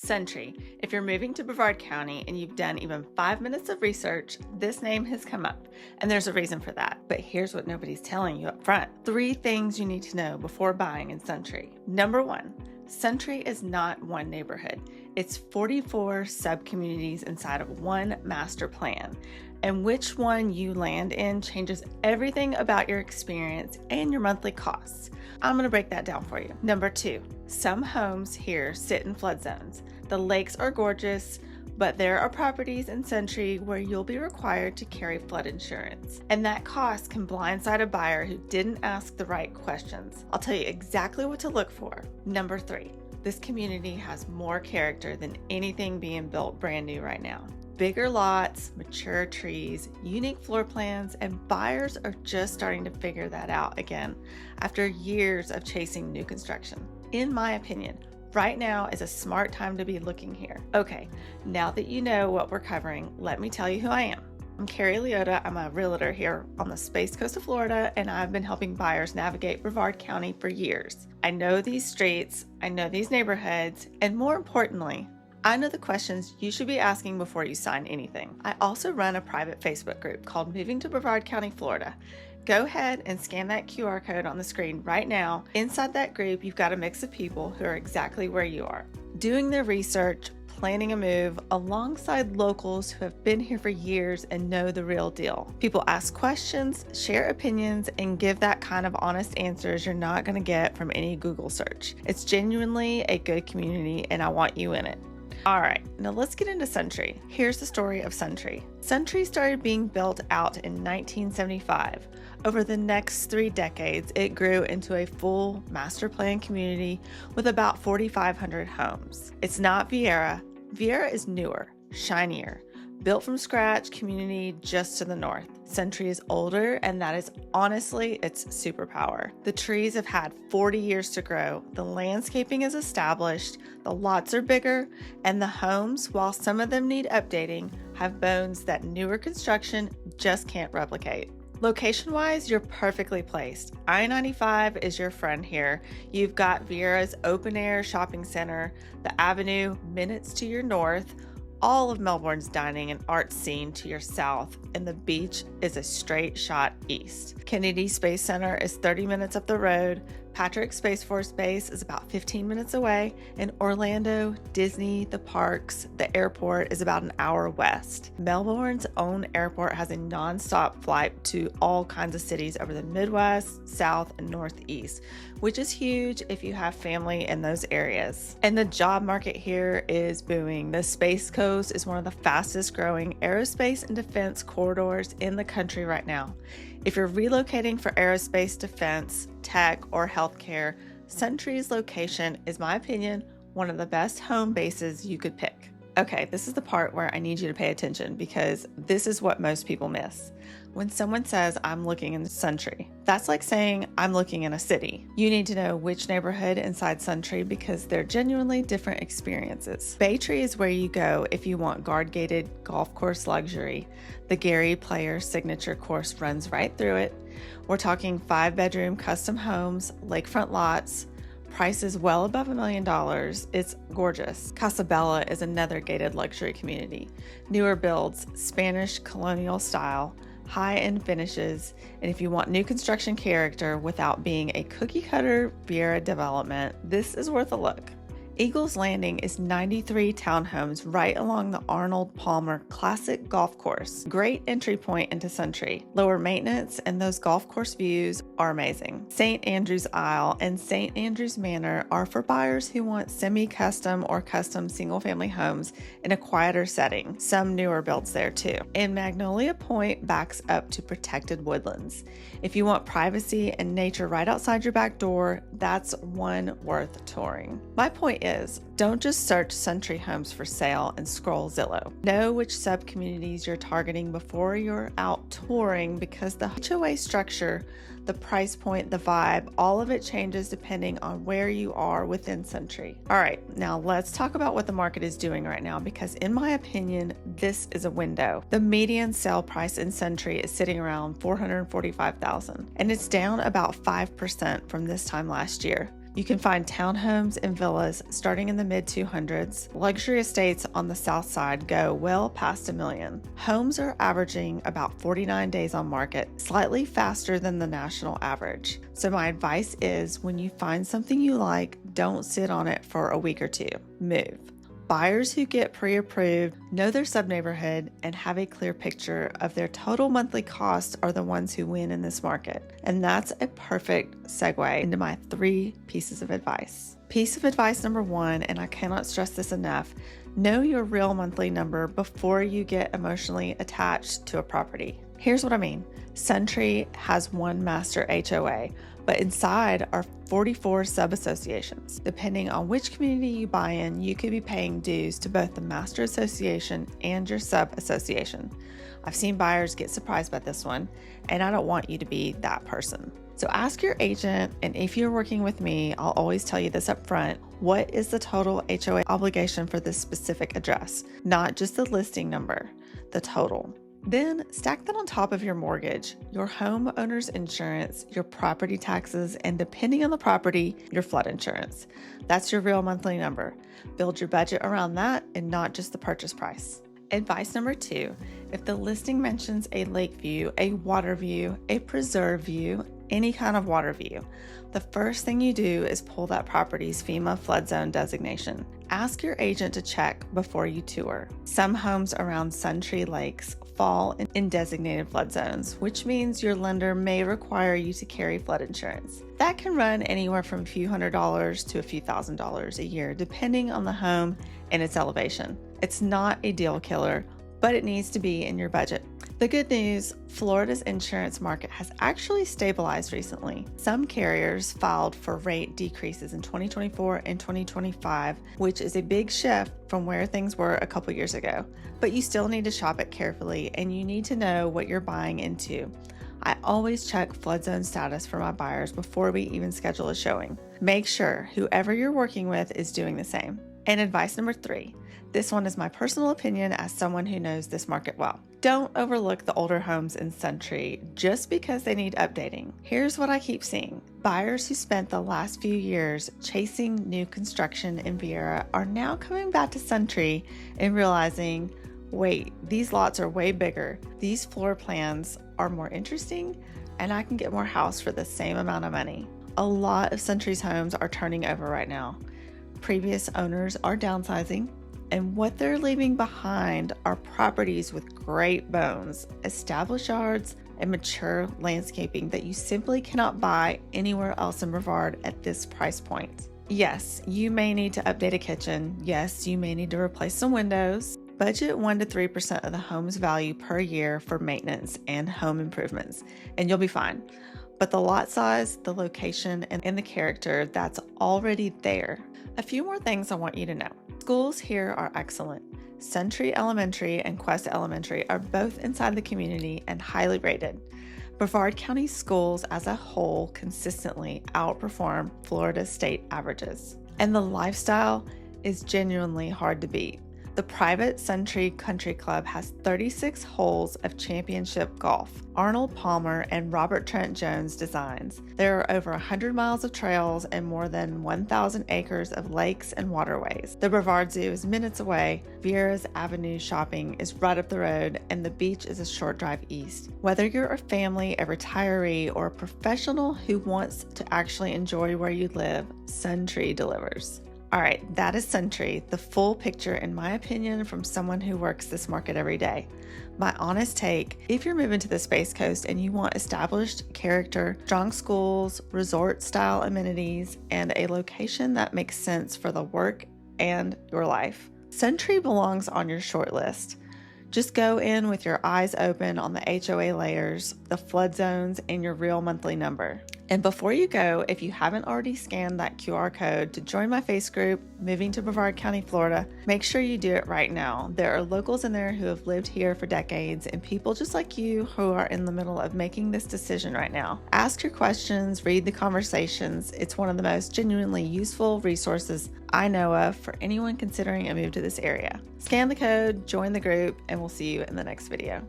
Suntree. If you're moving to Brevard County and you've done even 5 minutes of research, this name has come up, and there's a reason for that. But here's what nobody's telling you up front. 3 things you need to know before buying in Suntree. Number 1, Suntree is not one neighborhood. It's 44 sub-communities inside of one master plan. And which one you land in changes everything about your experience and your monthly costs. I'm going to break that down for you. Number 2, some homes here sit in flood zones. The lakes are gorgeous, but there are properties in Suntree where you'll be required to carry flood insurance. And that cost can blindside a buyer who didn't ask the right questions. I'll tell you exactly what to look for. Number 3, this community has more character than anything being built brand new right now. Bigger lots, mature trees, unique floor plans, and buyers are just starting to figure that out again after years of chasing new construction. In my opinion, right now is a smart time to be looking here. Okay, now that you know what we're covering, let me tell you who I am. I'm Carrie Leota. I'm a realtor here on the Space Coast of Florida, and I've been helping buyers navigate Brevard County for years. I know these streets, I know these neighborhoods, and more importantly, I know the questions you should be asking before you sign anything. I also run a private Facebook group called Moving to Brevard County, Florida. Go ahead and scan that QR code on the screen right now. Inside that group, you've got a mix of people who are exactly where you are, doing their research, planning a move alongside locals who have been here for years and know the real deal. People ask questions, share opinions, and give that kind of honest answers you're not going to get from any Google search. It's genuinely a good community, and I want you in it. All right, now let's get into Suntree. Here's the story of Suntree. Suntree started being built out in 1975. Over the next 3 decades, it grew into a full master plan community with about 4,500 homes. It's not Viera. Viera is newer, shinier, built from scratch community just to the north. Suntree is older, and that is honestly its superpower. The trees have had 40 years to grow, the landscaping is established, the lots are bigger, and the homes, while some of them need updating, have bones that newer construction just can't replicate. Location-wise, you're perfectly placed. I-95 is your friend here. You've got Viera's open-air shopping center, the avenue minutes to your north, all of Melbourne's dining and art scene to your south, and the beach is a straight shot east. Kennedy Space Center is 30 minutes up the road. Patrick Space Force Base is about 15 minutes away, and Orlando, Disney, the parks, the airport is about an hour west. Melbourne's own airport has a non-stop flight to all kinds of cities over the Midwest, South, and Northeast, which is huge if you have family in those areas. And the job market here is booming. The Space Coast is one of the fastest growing aerospace and defense corridors in the country right now. If you're relocating for aerospace, defense, tech, or healthcare, Suntree's location is, my opinion, one of the best home bases you could pick. Okay, this is the part where I need you to pay attention because this is what most people miss. When someone says, I'm looking in Suntree, that's like saying, I'm looking in a city. You need to know which neighborhood inside Suntree because they're genuinely different experiences. Baytree is where you go if you want guard-gated golf course luxury. The Gary Player signature course runs right through it. We're talking 5-bedroom custom homes, lakefront lots, prices well above $1 million. It's gorgeous. Casabella is another gated luxury community. Newer builds, Spanish colonial style, high-end finishes, and if you want new construction character without being a cookie-cutter Viera development, this is worth a look. Eagles Landing is 93 townhomes right along the Arnold Palmer Classic Golf Course. Great entry point into Suntree. Lower maintenance and those golf course views are amazing. St. Andrews Isle and St. Andrews Manor are for buyers who want semi-custom or custom single-family homes in a quieter setting. Some newer builds there too. And Magnolia Point backs up to protected woodlands. If you want privacy and nature right outside your back door, that's one worth touring. My point is, don't just search Suntree homes for sale and scroll Zillow. Know which sub-communities you're targeting before you're out touring because the HOA structure, the price point, the vibe, all of it changes depending on where you are within Suntree. All right, now let's talk about what the market is doing right now because in my opinion, this is a window. The median sale price in Suntree is sitting around $445,000 and it's down about 5% from this time last year. You can find townhomes and villas starting in the mid-200s. Luxury estates on the south side go well past $1 million. Homes are averaging about 49 days on market, slightly faster than the national average. So my advice is, when you find something you like, don't sit on it for a week or two. Move. Buyers who get pre-approved, know their sub-neighborhood, and have a clear picture of their total monthly cost are the ones who win in this market. And that's a perfect segue into my 3 pieces of advice. Piece of advice number 1, and I cannot stress this enough, know your real monthly number before you get emotionally attached to a property. Here's what I mean. Suntree has one master HOA, but inside are 44 sub-associations. Depending on which community you buy in, you could be paying dues to both the master association and your sub-association. I've seen buyers get surprised by this one, and I don't want you to be that person. So ask your agent, and if you're working with me, I'll always tell you this up front: what is the total HOA obligation for this specific address? Not just the listing number, the total. Then stack that on top of your mortgage, your homeowner's insurance, your property taxes, and depending on the property, your flood insurance. That's your real monthly number. Build your budget around that and not just the purchase price. Advice number 2, if the listing mentions a lake view, a water view, a preserve view, any kind of water view, the first thing you do is pull that property's FEMA flood zone designation. Ask your agent to check before you tour. Some homes around Suntree lakes fall in designated flood zones, which means your lender may require you to carry flood insurance. That can run anywhere from a few $100s to a few $1,000s a year, depending on the home and its elevation. It's not a deal killer, but it needs to be in your budget. The good news, Florida's insurance market has actually stabilized recently. Some carriers filed for rate decreases in 2024 and 2025, which is a big shift from where things were a couple years ago. But you still need to shop it carefully, and you need to know what you're buying into. I always check flood zone status for my buyers before we even schedule a showing. Make sure whoever you're working with is doing the same. And advice number 3. This one is my personal opinion as someone who knows this market well. Don't overlook the older homes in Suntree just because they need updating. Here's what I keep seeing. Buyers who spent the last few years chasing new construction in Viera are now coming back to Suntree and realizing, wait, these lots are way bigger. These floor plans are more interesting, and I can get more house for the same amount of money. A lot of Suntree's homes are turning over right now. Previous owners are downsizing, and what they're leaving behind are properties with great bones, established yards, and mature landscaping that you simply cannot buy anywhere else in Brevard at this price point. Yes, you may need to update a kitchen. Yes, you may need to replace some windows. Budget 1 to 3% of the home's value per year for maintenance and home improvements, and you'll be fine. But the lot size, the location, and the character, that's already there. A few more things I want you to know. Schools here are excellent. Suntree Elementary and Quest Elementary are both inside the community and highly rated. Brevard County schools as a whole consistently outperform Florida state averages. And the lifestyle is genuinely hard to beat. The private Suntree Country Club has 36 holes of championship golf, Arnold Palmer and Robert Trent Jones designs. There are over 100 miles of trails and more than 1,000 acres of lakes and waterways. The Brevard Zoo is minutes away, Viera's Avenue shopping is right up the road, and the beach is a short drive east. Whether you're a family, a retiree, or a professional who wants to actually enjoy where you live, Suntree delivers. All right, that is Suntree, the full picture in my opinion from someone who works this market every day. My honest take, if you're moving to the Space Coast and you want established character, strong schools, resort-style amenities, and a location that makes sense for the work and your life, Suntree belongs on your short list. Just go in with your eyes open on the HOA layers, the flood zones, and your real monthly number. And before you go, if you haven't already scanned that QR code to join my face group, Moving to Brevard County, Florida, make sure you do it right now. There are locals in there who have lived here for decades and people just like you who are in the middle of making this decision right now. Ask your questions, read the conversations. It's one of the most genuinely useful resources I know of for anyone considering a move to this area. Scan the code, join the group, and we'll see you in the next video.